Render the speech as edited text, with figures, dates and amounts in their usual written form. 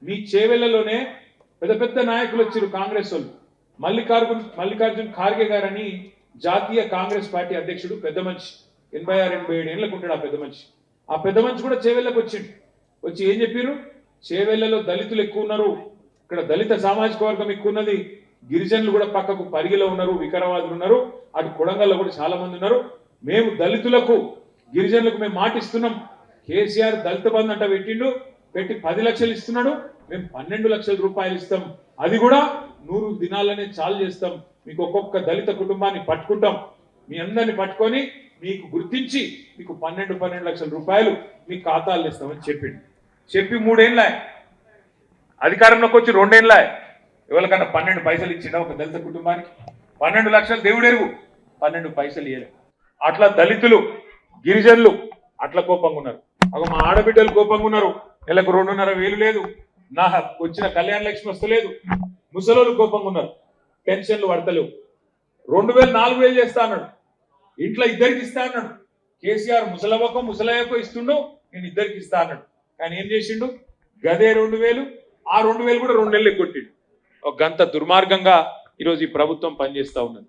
మీ చేవెళ్లలోనే పెద్ద పెద్ద నాయకులు వచ్చారు కాంగ్రెస్ వాళ్ళు. మల్లికార్జున్ ఖార్గే గారని జాతీయ కాంగ్రెస్ పార్టీ అధ్యక్షుడు, పెద్ద మనిషి, 86-87 ఏళ్ళకు ఉంటాడు ఆ పెద్ద మనిషి. ఆ పెద్ద మనిషి కూడా చేవెళ్ళకు వచ్చిండు. వచ్చి ఏం చెప్పారు, చేవెళ్లలో దళితులు ఎక్కువ ఉన్నారు, ఇక్కడ దళిత సామాజిక వర్గం ఎక్కువ ఉన్నది, గిరిజనులు కూడా పక్కకు పరిగిలో ఉన్నారు, వికారాబాద్లు ఉన్నారు, అటు కొడంగల్లో కూడా చాలా మంది ఉన్నారు. మేము దళితులకు గిరిజనులకు మేము మాటిస్తున్నాం, కేసీఆర్ దళిత బంధు అంట పెట్టి 10 లక్షలు ఇస్తున్నాడు, మేము 12 లక్షల రూపాయలు ఇస్తాం, అది కూడా 100 దినాలనే చాలు చేస్తాం, మీకు ఒక్కొక్క దళిత కుటుంబాన్ని పట్టుకుంటాం, మీ అందరిని పట్టుకొని మీకు గుర్తించి మీకు 12 లక్షల రూపాయలు మీ ఖాతాలు ఇస్తామని చెప్పి 3 ఏళ్ళ అధికారంలోకి వచ్చి 2 ఏళ్ళ ఎవరికన్నా 12 పైసలు ఇచ్చిండా ఒక దళిత కుటుంబానికి? 12 లక్షలు దేవుడెరుగు, 12 పైసలు ఇవ్వలేదు. అట్లా దళితులు గిరిజనులు అట్లా కోపంగా ఉన్నారు. అగో మా ఆడబిడ్డలు కోపంగా ఉన్నారు, నెలకు 2,500 లేదు, నా వచ్చిన కళ్యాణ లక్ష్మి వస్తలేదు. ముసలోళ్ళు కోపంగా ఉన్నారు, పెన్షన్లు పడతలేవు, 2,000 4,000 చేస్తా అన్నాడు, ఇంట్లో ఇద్దరికి ఇస్తా అన్నాడు. కేసీఆర్ ముసలయ్యకో ఇస్తుండు, నేను ఇద్దరికి ఇస్తా అన్నాడు. కానీ ఏం చేసిండు, గదే 2,000, ఆ 2,000 కూడా 2 నెలలు కొట్టిండు. ఒక గంత దుర్మార్గంగా ఈరోజు ఈ ప్రభుత్వం పనిచేస్తా ఉన్నది.